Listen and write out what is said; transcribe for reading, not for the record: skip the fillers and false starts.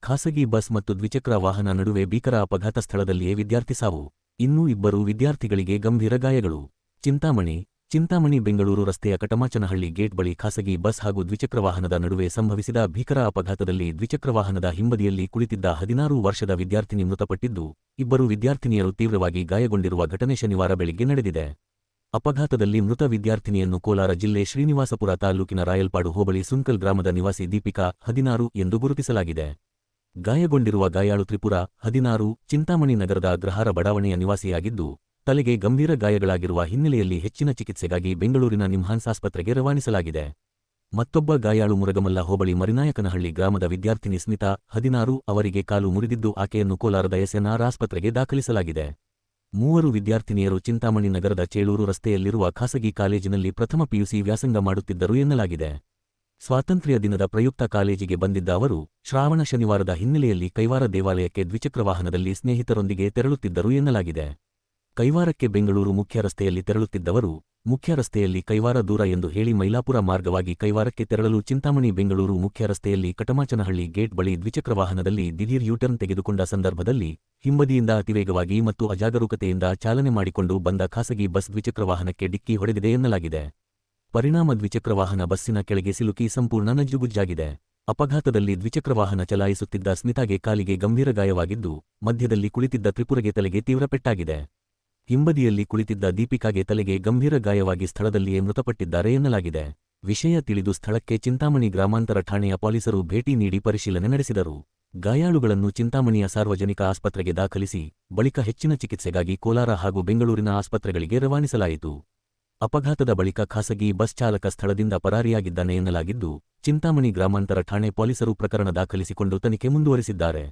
ಖಾಸಗಿ ಬಸ್ ಮತ್ತು ದ್ವಿಚಕ್ರ ವಾಹನ ನಡುವೆ ಭೀಕರ ಅಪಘಾತ, ಸ್ಥಳದಲ್ಲಿಯೇ ವಿದ್ಯಾರ್ಥಿ ಸಾವು. ಇನ್ನೂ ಇಬ್ಬರು ವಿದ್ಯಾರ್ಥಿಗಳಿಗೆ ಗಂಭೀರ ಗಾಯಗಳು. ಚಿಂತಾಮಣಿ ಬೆಂಗಳೂರು ರಸ್ತೆಯ ಕಟಮಾಚನಹಳ್ಳಿ ಗೇಟ್ ಬಳಿ ಖಾಸಗಿ ಬಸ್ ಹಾಗೂ ದ್ವಿಚಕ್ರ ವಾಹನದ ನಡುವೆ ಸಂಭವಿಸಿದ ಭೀಕರ ಅಪಘಾತದಲ್ಲಿ ದ್ವಿಚಕ್ರ ವಾಹನದ ಹಿಂಬದಿಯಲ್ಲಿ ಕುಳಿತಿದ್ದ 16 ವರ್ಷದ ವಿದ್ಯಾರ್ಥಿನಿ ಮೃತಪಟ್ಟಿದ್ದು, ಇಬ್ಬರು ವಿದ್ಯಾರ್ಥಿನಿಯರು ತೀವ್ರವಾಗಿ ಗಾಯಗೊಂಡಿರುವ ಘಟನೆ ಶನಿವಾರ ಬೆಳಿಗ್ಗೆ ನಡೆದಿದೆ. ಅಪಘಾತದಲ್ಲಿ ಮೃತ ವಿದ್ಯಾರ್ಥಿನಿಯನ್ನು ಕೋಲಾರ ಜಿಲ್ಲೆ ಶ್ರೀನಿವಾಸಪುರ ತಾಲೂಕಿನ ರಾಯಲ್ಪಾಡು ಹೋಬಳಿ ಸುಂಕಲ್ ಗ್ರಾಮದ ನಿವಾಸಿ ದೀಪಿಕಾ 16 ಎಂದು ಗುರುತಿಸಲಾಗಿದೆ. ಗಾಯಗೊಂಡಿರುವ ಗಾಯಾಳು ತ್ರಿಪುರ 16 ಚಿಂತಾಮಣಿ ನಗರದ ಅಗ್ರಹಾರ ಬಡಾವಣೆಯ ನಿವಾಸಿಯಾಗಿದ್ದು, ತಲೆಗೆ ಗಂಭೀರ ಗಾಯಗಳಾಗಿರುವ ಹಿನ್ನೆಲೆಯಲ್ಲಿ ಹೆಚ್ಚಿನ ಚಿಕಿತ್ಸೆಗಾಗಿ ಬೆಂಗಳೂರಿನ ನಿಮ್ಹಾನ್ಸ್ ಆಸ್ಪತ್ರೆಗೆ ರವಾನಿಸಲಾಗಿದೆ. ಮತ್ತೊಬ್ಬ ಗಾಯಾಳು ಮುರಗಮಲ್ಲ ಹೋಬಳಿ ಮರಿನಾಯಕನಹಳ್ಳಿ ಗ್ರಾಮದ ವಿದ್ಯಾರ್ಥಿನಿ ಸ್ಮಿತಾ 16 ಅವರಿಗೆ ಕಾಲು ಮುರಿದಿದ್ದು, ಆಕೆಯನ್ನು ಕೋಲಾರದ ಎಸ್ಎನ್ಆರ್ ಆಸ್ಪತ್ರೆಗೆ ದಾಖಲಿಸಲಾಗಿದೆ. ಮೂವರು ವಿದ್ಯಾರ್ಥಿನಿಯರು ಚಿಂತಾಮಣಿ ನಗರದ ಚೇಳೂರು ರಸ್ತೆಯಲ್ಲಿರುವ ಖಾಸಗಿ ಕಾಲೇಜಿನಲ್ಲಿ ಪ್ರಥಮ ಪಿಯುಸಿ ವ್ಯಾಸಂಗ ಮಾಡುತ್ತಿದ್ದರು ಎನ್ನಲಾಗಿದೆ. ಸ್ವಾತಂತ್ರ್ಯ ದಿನದ ಪ್ರಯುಕ್ತ ಕಾಲೇಜಿಗೆ ಬಂದಿದ್ದ ಅವರು ಶ್ರಾವಣ ಶನಿವಾರದ ಹಿನ್ನೆಲೆಯಲ್ಲಿ ಕೈವಾರ ದೇವಾಲಯಕ್ಕೆ ದ್ವಿಚಕ್ರ ವಾಹನದಲ್ಲಿ ಸ್ನೇಹಿತರೊಂದಿಗೆ ತೆರಳುತ್ತಿದ್ದರು ಎನ್ನಲಾಗಿದೆ. ಕೈವಾರಕ್ಕೆ ಬೆಂಗಳೂರು ಮುಖ್ಯ ರಸ್ತೆಯಲ್ಲಿ ತೆರಳುತ್ತಿದ್ದವರು ಮುಖ್ಯ ರಸ್ತೆಯಲ್ಲಿ ಕೈವಾರ ದೂರ ಎಂದು ಹೇಳಿ ಮೈಲಾಪುರ ಮಾರ್ಗವಾಗಿ ಕೈವಾರಕ್ಕೆ ತೆರಳಲು ಚಿಂತಾಮಣಿ ಬೆಂಗಳೂರು ಮುಖ್ಯ ರಸ್ತೆಯಲ್ಲಿ ಕಟಮಾಚನಹಳ್ಳಿ ಗೇಟ್ ಬಳಿ ದ್ವಿಚಕ್ರ ವಾಹನದಲ್ಲಿ ದಿಢೀರ್ ಯೂಟರ್ನ್ ತೆಗೆದುಕೊಂಡ ಸಂದರ್ಭದಲ್ಲಿ ಹಿಂಬದಿಯಿಂದ ಅತಿವೇಗವಾಗಿ ಮತ್ತು ಅಜಾಗರೂಕತೆಯಿಂದ ಚಾಲನೆ ಮಾಡಿಕೊಂಡು ಬಂದ ಖಾಸಗಿ ಬಸ್ ದ್ವಿಚಕ್ರ ವಾಹನಕ್ಕೆ ಡಿಕ್ಕಿ ಹೊಡೆದಿದೆ ಎನ್ನಲಾಗಿದೆ. ಪರಿಣಾಮ ದ್ವಿಚಕ್ರ ವಾಹನ ಬಸ್ಸಿನ ಕೆಳಗೆ ಸಿಲುಕಿ ಸಂಪೂರ್ಣ ನಜ್ಜುಗುಜ್ಜಾಗಿದೆ. ಅಪಘಾತದಲ್ಲಿ ದ್ವಿಚಕ್ರ ವಾಹನ ಚಲಾಯಿಸುತ್ತಿದ್ದ ಸ್ಮಿತಾಗೆ ಕಾಲಿಗೆ ಗಂಭೀರ ಗಾಯವಾಗಿದ್ದು, ಮಧ್ಯದಲ್ಲಿ ಕುಳಿತಿದ್ದ ತ್ರಿಪುರಗೆ ತಲೆಗೆ ತೀವ್ರ ಪೆಟ್ಟಾಗಿದೆ. ಹಿಂಬದಿಯಲ್ಲಿ ಕುಳಿತಿದ್ದ ದೀಪಿಕಾಗೆ ತಲೆಗೆ ಗಂಭೀರ ಗಾಯವಾಗಿ ಸ್ಥಳದಲ್ಲಿಯೇ ಮೃತಪಟ್ಟಿದ್ದಾರೆ ಎನ್ನಲಾಗಿದೆ. ವಿಷಯ ತಿಳಿದು ಸ್ಥಳಕ್ಕೆ ಚಿಂತಾಮಣಿ ಗ್ರಾಮಾಂತರ ಠಾಣೆಯ ಪೊಲೀಸರು ಭೇಟಿ ನೀಡಿ ಪರಿಶೀಲನೆ ನಡೆಸಿದರು. ಗಾಯಾಳುಗಳನ್ನು ಚಿಂತಾಮಣಿಯ ಸಾರ್ವಜನಿಕ ಆಸ್ಪತ್ರೆಗೆ ದಾಖಲಿಸಿ ಬಳಿಕ ಹೆಚ್ಚಿನ ಚಿಕಿತ್ಸೆಗಾಗಿ ಕೋಲಾರ ಹಾಗೂ ಬೆಂಗಳೂರಿನ ಆಸ್ಪತ್ರೆಗಳಿಗೆ ರವಾನಿಸಲಾಯಿತು. ಅಪಘಾತದ ಬಳಿಕ ಖಾಸಗಿ ಬಸ್ ಚಾಲಕ ಸ್ಥಳದಿಂದ ಪರಾರಿಯಾಗಿದ್ದಾನೆ ಎನ್ನಲಾಗಿದ್ದು, ಚಿಂತಾಮಣಿ ಗ್ರಾಮಾಂತರ ಠಾಣೆ ಪೊಲೀಸರು ಪ್ರಕರಣ ದಾಖಲಿಸಿಕೊಂಡು ತನಿಖೆ ಮುಂದುವರೆಸಿದ್ದಾರೆ.